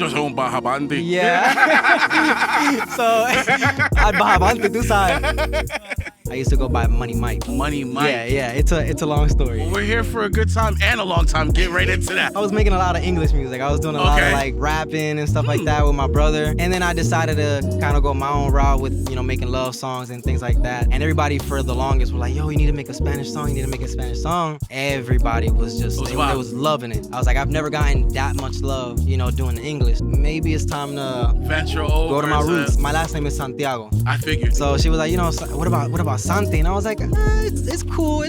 Just un bajabandi. Yeah. So, at Bahabante, tu sabes. I used to go by Money Mike. Money Mike. Yeah. It's a long story. Well, we're here for a good time and a long time. Get right into that. I was making a lot of English music. I was doing a lot of like rapping and stuff like that with my brother. And then I decided to kind of go my own route with, making love songs and things like that. And everybody for the longest were like, yo, you need to make a Spanish song. You need to make a Spanish song. Everybody was just, they was loving it. I was like, I've never gotten that much love, doing English. Maybe it's time to venture over. Go to my roots. My last name is Santiago. I figured. So she was like, what about Santi? And I was like, it's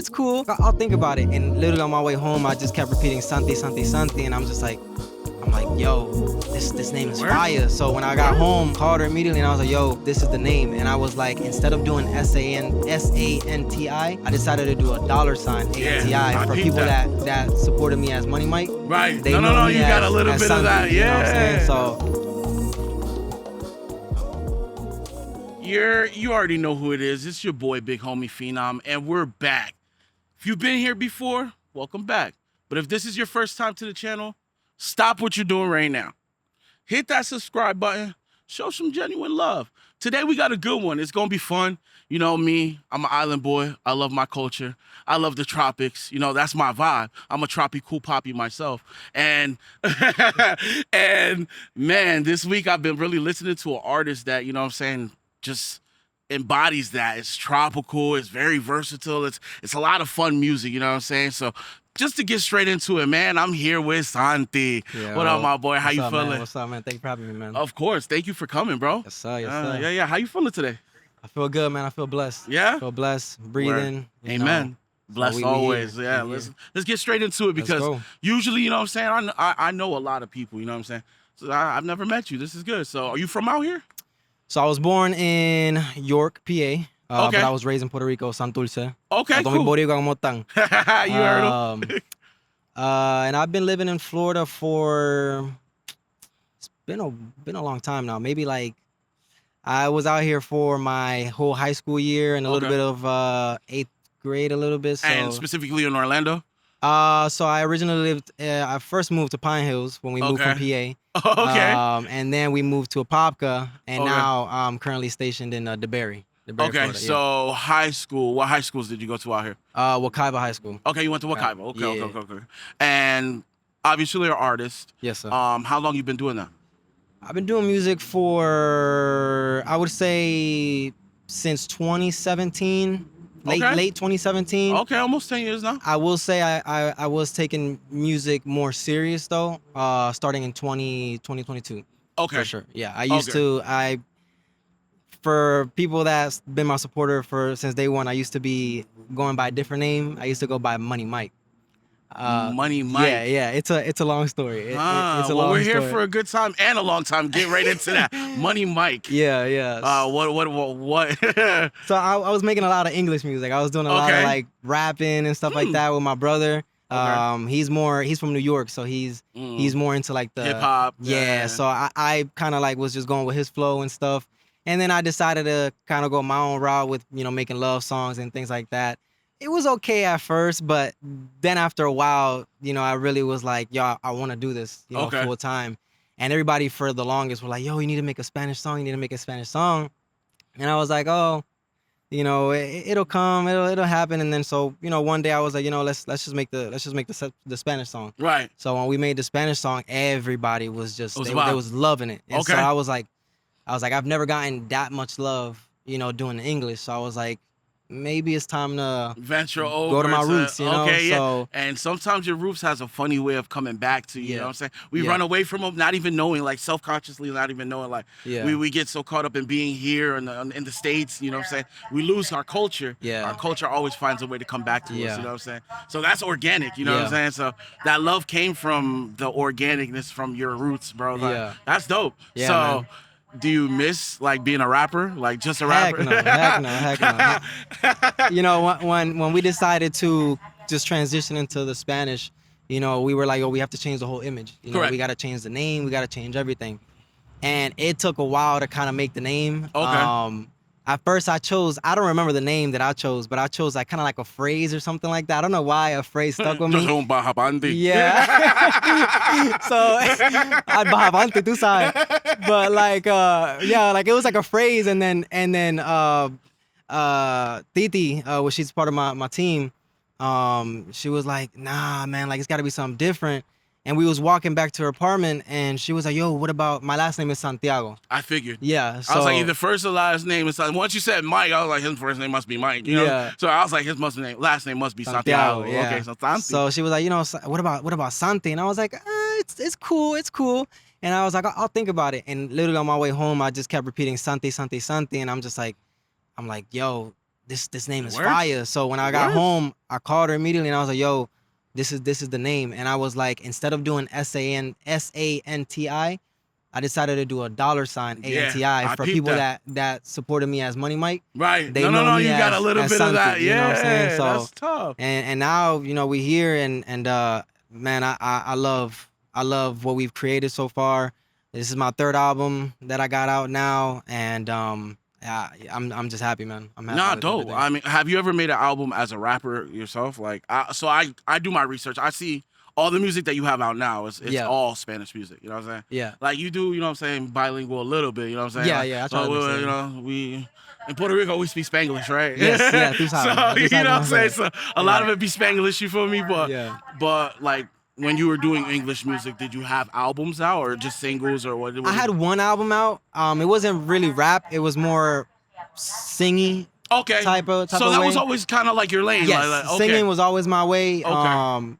cool. I'll think about it. And literally on my way home, I just kept repeating Santi. And I'm like, yo, this name is fire. So when I got home, called her immediately and I was like, yo, this is the name. And I was like, instead of doing SANTI, I decided to do a $ANTI for people that supported me as Money Mike. Right. No, you got a little bit of that. Yeah. You know what I'm saying? So you already know who it is. It's your boy, Big Homie Phenom, and we're back. If you've been here before, welcome back. But if this is your first time to the channel, stop what you're doing right now. Hit that subscribe button. Show some genuine love. Today we got a good one. It's going to be fun. You know me, I'm an island boy. I love my culture. I love the tropics. That's my vibe. I'm a tropical poppy myself. And and man, this week I've been really listening to an artist that, just embodies that. It's tropical. It's very versatile. It's a lot of fun music, So just to get straight into it, man, I'm here with Santi. Yeah, what up, my boy? How you feeling? Man? What's up, man? Thank you for having me, man. Of course. Thank you for coming, bro. Yes, sir. Yes, sir. Yeah. How you feeling today? I feel good, man. I feel blessed. Yeah? I feel blessed. Breathing. Amen. Blessed always. Yeah. Let's get straight into it because usually, I know a lot of people, So I've nenever met you. This is good. So are you from out here? So I was born in York, PA. But I was raised in Puerto Rico, Santurce. Okay, cool. You heard him. And I've been living in Florida for, it's been a long time now. Maybe like, I was out here for my whole high school year and a little bit of 8th grade a little bit. So. And specifically in Orlando? So I originally lived, I first moved to Pine Hills when we moved from PA. And then we moved to Apopka, and now I'm currently stationed in DeBerry. Florida, so high school, what high schools did you go to out here? Wakaiba High School. Okay, you went to Wakaiba. Okay. And obviously you're an artist. Yes, sir. How long you been doing that? I've been doing music for, I would say, since 2017. Late 2017. Okay, almost 10 years now. I will say I was taking music more serious though, starting in 2022. Okay. For sure. Yeah, I used to, for people that's been my supporter since day one, I used to be going by a different name. I used to go by Money Mike. Money Mike. Yeah. It's a long story. It's a long we're here story. for a good time and a long time. Get right into that. Money Mike. Yeah. What? So I was making a lot of English music. I was doing a lot of like rapping and stuff like that with my brother. He's from New York, so he's more into like the hip hop. Yeah. So I kind of like was just going with his flow and stuff. And then I decided to kind of go my own route with, making love songs and things like that. It was okay at first, but then after a while, I really was like, yo, I want to do this, full time. And everybody for the longest were like, yo, you need to make a Spanish song. And I was like, oh, it'll come, it'll happen. And then so, one day I was like, let's just make the Spanish song. Right. So when we made the Spanish song, everybody was just they was loving it. And so I was like, I've never gotten that much love, doing the English. So I was like, maybe it's time to venture over. Go to my roots, So, and sometimes your roots has a funny way of coming back to you. You know what I'm saying? We run away from them, not even knowing, like self-consciously, not even knowing, like we get so caught up in being here in the States. You know what I'm saying? We lose our culture. Yeah. Our culture always finds a way to come back to us. You know what I'm saying? So that's organic. You know what I'm saying? So that love came from the organicness from your roots, bro. Like, that's dope. Yeah, so. Man. Do you miss like being a rapper, like just a rapper? Heck no. When we decided to just transition into the Spanish, we were like, oh, we have to change the whole image. We got to change the name, we got to change everything, and it took a while to kind of make the name. At first I don't remember the name that I chose, but I chose like kind of like a phrase or something like that. I don't know why a phrase stuck with Just me. un bajabandi. Yeah. So I'd bahavante, tú sabes. But like yeah, like it was like a phrase, and then Titi, which she's part of my team, she was like, nah man, like it's gotta be something different. And we was walking back to her apartment, and she was like, yo, what about my last name is Santiago? I figured. Yeah. So I was like, either first or last name is something. Once you said Mike, I was like, his first name must be Mike. You know? Yeah. So I was like, last name must be Santiago. Yeah. Okay, so Santi. So she was like, you know, what about Santi? And I was like, it's cool, it's cool. And I was like, I'll think about it. And literally on my way home, I just kept repeating Santi, Santi, Santi. And I'm like, yo, this name is works. fire. So when I got home, I called her immediately, and I was like, yo, this is the name. And I was like, instead of doing SANTI, I decided to do a $ANTI I for peeped people that. that supported me as Money Mike. Right. They no, know me you got a as- little as bit of Santi, that. you know Yeah, what I'm saying? So- that's tough. And now, you know, we here, and man, I love what we've created so far. This is my third album that I got out now, and yeah, I'm just happy, man. I'm happy. Nah, with dope. everything. I mean, have you ever made an album as a rapper yourself? Like, I do my research. I see all the music that you have out now. It's Yeah. all Spanish music. You know what I'm saying? Yeah. Like you do, you know what I'm saying, bilingual a little bit. You know what I'm saying? Yeah, Like, yeah, I try to mix it you in. know, we in Puerto Rico we speak Spanglish, right? Yes, yeah, tú So sabes. Tú you sabes know what I'm cómo saying? es. So a lot of it be Spanglish. You feel me? Yeah. But like when you were doing English music, did you have albums out or just singles or what? I had one album out. It wasn't really rap. It was more singy okay. type of So that way. was always kind of like your lane. Yes, Like, okay. singing was always my way. Okay.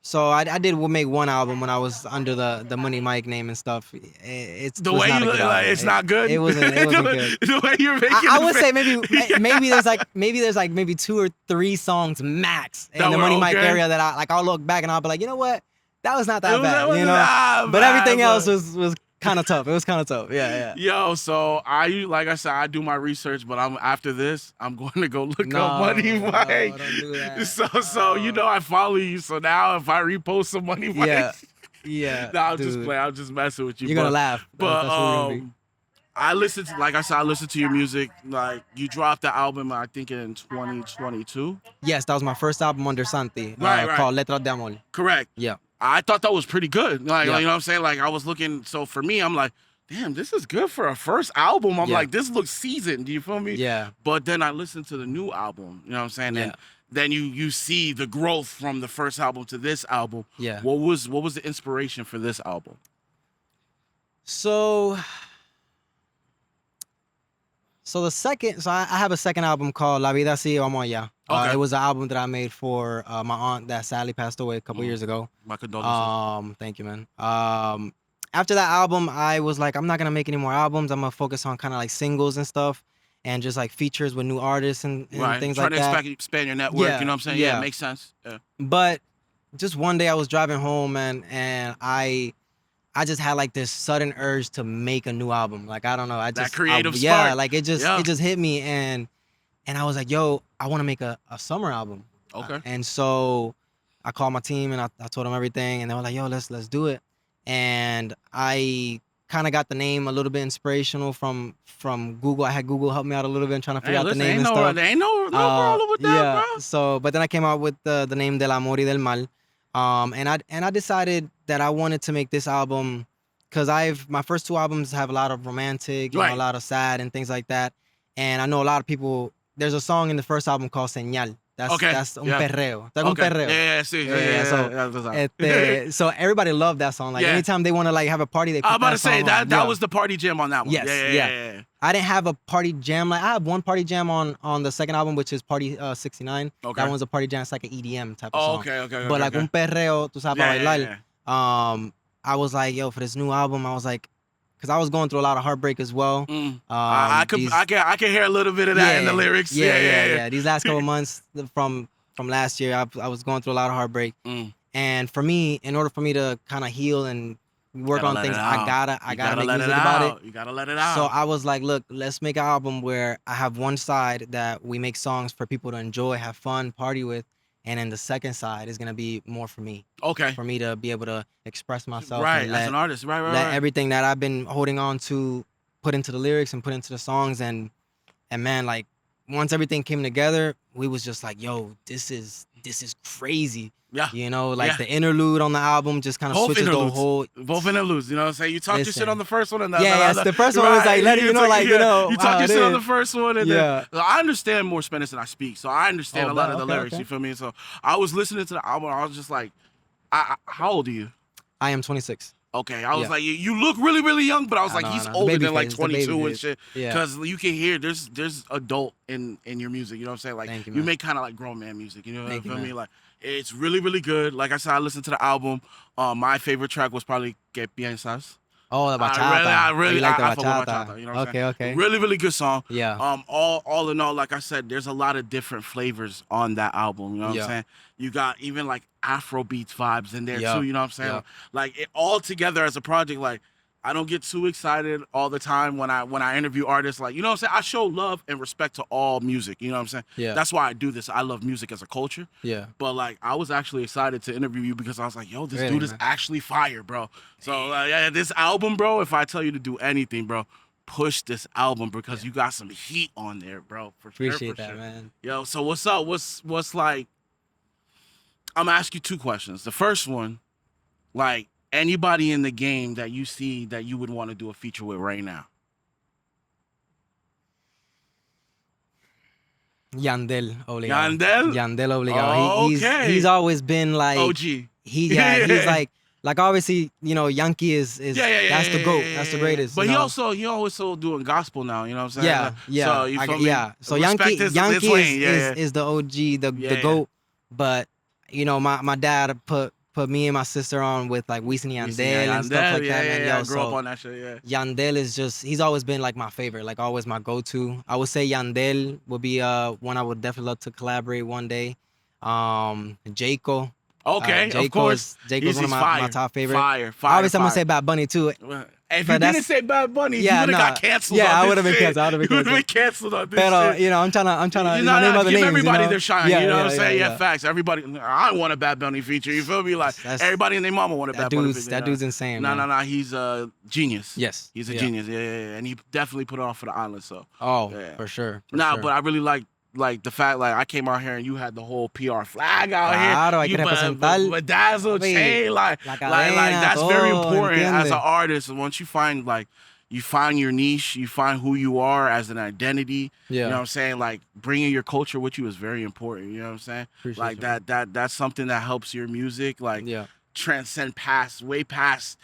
So I did make one album when I was under the Money Mike name and stuff. It's The was way not you a look, good like, album. it's not good. It wasn't good. The way you're making. I the would fa- say maybe there's like maybe 2 or 3 songs max in That the were Money Mike okay? area that I'll look back and I'll be like, you know what, that was not that It bad, wasn't you know. that But bad, everything else but- was kind of tough. It was kind of tough. Yeah. Yo, so like I said, I do my research, but after this, I'm going to go look No, up Money no, Mike. don't do that. So you know I follow you. So now if I repost some Money Mike, Yeah. no, I'm just dude. playing. I'm just messing with you. You're gonna laugh. But That's what we're gonna be. I listened to, like I said, I listened to your music. Like you dropped the album, I think in 2022. Yes, that was my first album under Santi, Right. called Letras de Amor. Correct. Yeah. I thought that was pretty good. Like, Yeah. you know what I'm saying? Like I was looking, so for me, I'm like, damn, this is good for a first album. I'm Yeah. like, this looks seasoned. Do you feel me? Yeah. But then I listened to the new album, you know what I'm saying? And Yeah. then you see the growth from the first album to this album. Yeah. What was the inspiration for this album? So I have a second album called La Vida Sigue Vamos Allá. Okay. It was an album that I made for my aunt that sadly passed away a couple years ago. My condolences. Thank you, man. After that album, I was like, I'm not gonna make any more albums. I'm gonna focus on kind of like singles and stuff, and just like features with new artists and right. things Trying like that. to expand your network, Yeah, you know what I'm saying? yeah. Yeah, makes sense. Yeah. But just one day I was driving home, and I just had like this sudden urge to make a new album. Like I don't know, creative yeah, spark. like it just hit me, and I was like, yo, I want to make a summer album. Okay. And so I called my team and I told them everything, and they were like, yo, let's do it. And I kind of got the name a little bit inspirational from Google. I had Google help me out a little bit in trying to figure out the name and stuff. There ain't no problem with that, Yeah. bro. So, but then I came out with the name Del Amor y del Mal, and I decided that I wanted to make this album because my first 2 albums have a lot of romantic, you know, Right. a lot of sad and things like that. And I know a lot of people. There's a song in the first album called Señal. That's un yeah. perreo. That's un perreo. Yeah, So everybody loved that song. Like Yeah. anytime they want to like have a party, they put I'm about that to say song that on. that Yeah. was the party jam on that one. Yes, Yeah. I didn't have a party jam. Like I have one party jam on the second album, which is Party 69. Okay. That one's a party jam. It's like an EDM type of Oh, song. okay. But like un perreo, tú sabes, para bailar. Yeah. I was like, yo, for this new album, I was like, because I was going through a lot of heartbreak as well. I can hear a little bit of that in the lyrics. Yeah. These last couple months from last year, I was going through a lot of heartbreak. And for me, in order for me to kind of heal and work on things, I gotta make let music it about out. it. You gotta let it out. So I was like, look, let's make an album where I have one side that we make songs for people to enjoy, have fun, party with. And then the second side is gonna be more for me. Okay. For me to be able to express myself. Right, and as an artist. Right. let everything that I've been holding on to put into the lyrics and put into the songs, and man, like once everything came together, we was just like, yo, this is crazy. Yeah. You know, like Yeah. the interlude on the album just kind of Both switches the interludes. whole. Both interludes, you know what I'm saying? You talked your shit Listen. on the first one, and Yeah, yes, the first one was like letting you know, like, you know, you wow, talked your it shit on the is. first one, and Yeah. then I understand more Spanish than I speak, so I understand Oh, a lot bet. of the Okay, lyrics. okay. You feel me? So I was listening to the album, and I was just like, how old are you? I am 26. Okay, I was Yeah. like, you look really, really young, but I was I like, know, he's I know. The older baby than like face, the baby 22 and face. shit. Yeah. Because you can hear there's adult in your music. You know what I'm saying? Like Thank you, you man. make kind of like grown man music. You know what I Thank you, feel me? man. Like it's really, really good. Like I said, I listened to the album. My favorite track was probably "Que Piensas." Oh, the bachata. I Oh, really, you like the I fuck with bachata. bachata. You know what I'm Okay, saying? okay. Really, really good song. Yeah. All in all, like I said, there's a lot of different flavors on that album. You know what Yeah. I'm saying? You got even like Afro beats vibes in there Yeah. too. You know what I'm saying? Yeah. Like it all together as a project. Like I don't get too excited all the time when I interview artists. Like you know what I'm saying? I show love and respect to all music. You know what I'm saying? Yeah. That's why I do this. I love music as a culture. Yeah. But like I was actually excited to interview you because I was like, yo, this Really, dude is man? actually fire, bro. So yeah, this album, bro, if I tell you to do anything, bro, push this album because you got some heat on there, bro. For Appreciate sure, for that, sure. man. Yo, so what's up? What's like I'm gonna ask you two questions. The first one, like anybody in the game that you see that you would want to do a feature with right now. Yandel obligado. Yandel? Yandel obligado. Okay. He's always been like OG. he's like obviously, you know, Yankee is that's the GOAT. That's the greatest. But you know? he also doing gospel now, you know what I'm saying? Yeah, Like, yeah. So you feel me? Yeah. So Respect Yankee his lane. is the OG, the GOAT. But you know, my dad put me and my sister on with like Wisin and Yandel and stuff like that, man. Yo, I grew up so on that shit, yeah. Yandel is just he's always been like my favorite, like always my go-to. I would say Yandel would be one I would definitely love to collaborate one day. Jayco. Okay, Jayco of course. Jayco's one of my top favorite. Fire. Obviously, I'm gonna say Bad Bunny too. If but you that's- didn't say Bad Bunny, Yeah, you would have nah. got canceled. Yeah, on I this would've been shit. canceled. I would've been You would have been canceled. canceled on this But shit. you know, I'm trying to You you know, name other give names. everybody you know? their shine. Yeah, you know what I'm yeah, saying? yeah, Yeah, facts. Everybody. I want a Bad Bunny feature. You feel me? Like That's- everybody and their mama want a Bad Bunny feature. That dude's insane. No, man. no, no. He's a genius. Yes. He's a Yeah. genius. Yeah, and he definitely put it on for the island. So. Oh, Yeah. for sure. Nah, sure. but I really like the fact like I came out here and you had the whole PR flag out Claro, hay here. que representar. Bedazzle, Papi, chain, like la that's cadena, very todo, important as an ¿entiendes? artist. And once you find your niche, you find who you are as an identity. Yeah. You know what I'm saying? Like bringing your culture with you is very important. You know what I'm saying? Appreciate Like you. that's something that helps your music like Yeah. transcend way past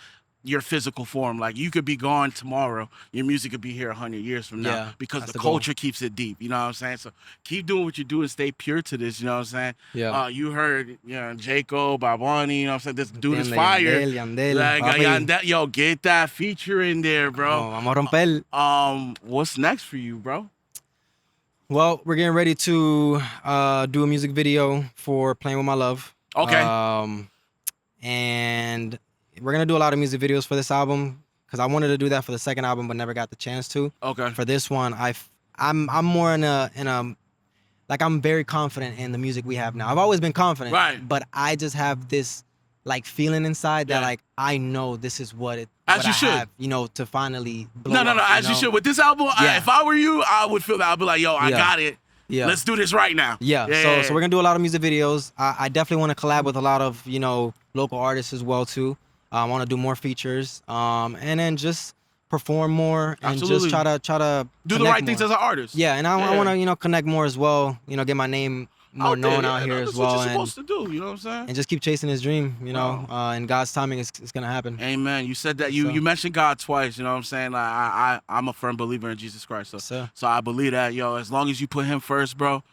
your physical form. Like you could be gone tomorrow, your music could be here 100 years from now Yeah, because that's the the goal. culture keeps it deep. You know what I'm saying? So keep doing what you do and stay pure to this. You know what I'm saying? Yeah. You heard, you know, Jacob, Babani. You know what I'm saying? This dude is Entiende, fire. Yandel, Like, papi. yo, get that feature in there, bro. Vamos a romper. What's next for you, bro? Well, we're getting ready to do a music video for Playing With My Love. Okay. And we're gonna do a lot of music videos for this album because I wanted to do that for the second album, but never got the chance to. Okay. For this one, I'm more in a like I'm very confident in the music we have now. I've always been confident, Right. But I just have this like feeling inside that Yeah. like I know this is what it. As what you I should. have, you know, to finally blow No, up, as you know? should. With this album, Yeah. if I were you, I would feel that. I'd be like, yo, I Yeah. got it. Yeah. Let's do this right now. Yeah, so we're gonna do a lot of music videos. I definitely want to collab with a lot of local artists as well too. I want to do more features, and then just perform more and Absolutely. just try to do the connect right things more. as an artist. Yeah, and I want to connect more as well. Get my name more Out there, known out yeah, here that's as what well, you're and supposed to do. You know what I'm saying? just keep chasing his dream. And God's timing is gonna happen. Amen. You said that So- you mentioned God twice. You know what I'm saying? Like I'm a firm believer in Jesus Christ. Sir. So I believe that, yo. As long as you put Him first, bro.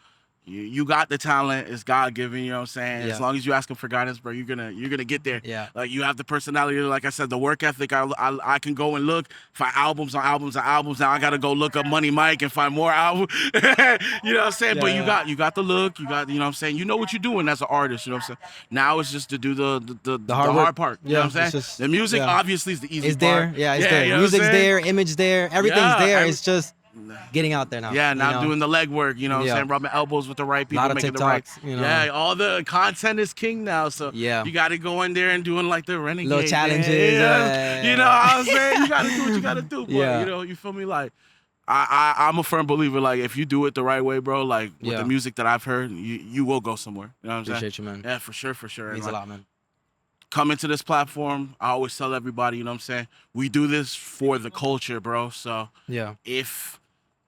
You got the talent. It's God given. You know what I'm saying? Yeah. As long as you ask Him for guidance, bro, you're gonna get there. Yeah. Like you have the personality. Like I said, the work ethic. I can go and look for albums on albums on albums. Now I gotta go look up Money Mike and find more albums. You know what I'm saying? But Yeah. you got the look. You got, you know what I'm saying? You know what you're doing as an artist. You know what I'm saying? Now it's just to do the hard hard work. part. You Yeah, know what I'm saying? it's just- The music yeah. obviously is the easy It's part. there. Yeah, it's you there. know what I'm Music's saying? there. Image there. Everything's Yeah, there. every- It's just getting out there now. Yeah, you now know? doing the legwork, you know what I'm Yeah. saying? Rubbing elbows with the right A people, lot of making the right. TikToks, you know. Yeah, all the content is king now. So Yeah. you got to go in there and doing like the renegade. Little challenges. You know what I'm saying? You got to do what you got to do. But, Yeah. you know, you feel me? Like, I'm a firm believer, like, if you do it the right way, bro, like, with Yeah. the music that I've heard, you will go somewhere. You know what I'm saying? Appreciate you, man. Yeah, for sure, for sure. Means And, a like, lot, man. coming to this platform, I always tell everybody, you know what I'm saying? We do this for the culture, bro. So Yeah. if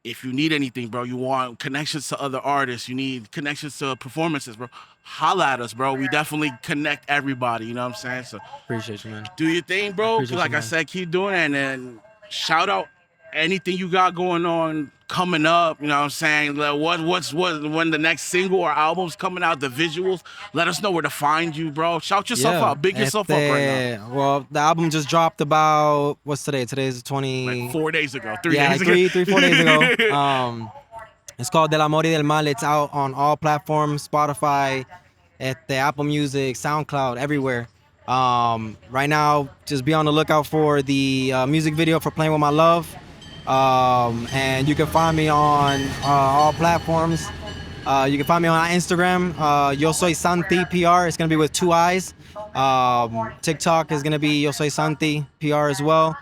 you need anything, bro, you want connections to other artists, you need connections to performances, bro, holla at us, bro. We definitely connect everybody, you know what I'm saying? So Appreciate you, man. do your thing, bro. Appreciate Like you, I man. said, keep doing it. And then shout out anything you got going on coming up, you know what I'm saying? Like, what's when the next single or album's coming out, the visuals, let us know where to find you, bro. Shout yourself out, big yourself up right now. Well, the album just dropped about, what's today? Today's 20. Like 4 days ago, 3 yeah, days like ago. 4 days ago. It's called Del Amor y del Mal. It's out on all platforms, Spotify, at the Apple Music, SoundCloud, everywhere. Right now, just be on the lookout for the music video for Playing With My Love. And you can find me on all platforms. You can find me on Instagram, Yo Soy Santi PR. It's gonna be with 2 eyes. TikTok is gonna be Yo Soy Santi PR as well.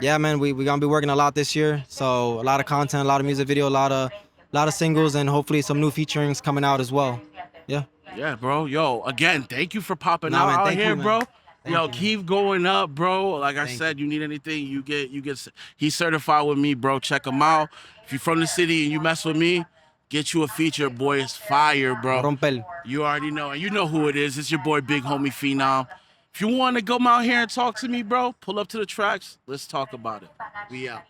Yeah, man, we're gonna be working a lot this year. So a lot of content, a lot of music video, a lot of singles, and hopefully some new featurings coming out as well. Yeah. Yeah, bro. Yo, again, thank you for popping Nah, out man, out thank here, you, man. bro. Thank Yo, you, man. keep going up, bro. Like I Thank said, you need anything, you get. He's certified with me, bro. Check him out. If you're from the city and you mess with me, get you a feature, boy. It's fire, bro. Rompel. You already know, and you know who it is. It's your boy, Big Homie Phenom. If you want to come out here and talk to me, bro, pull up to the tracks. Let's talk about it. We out.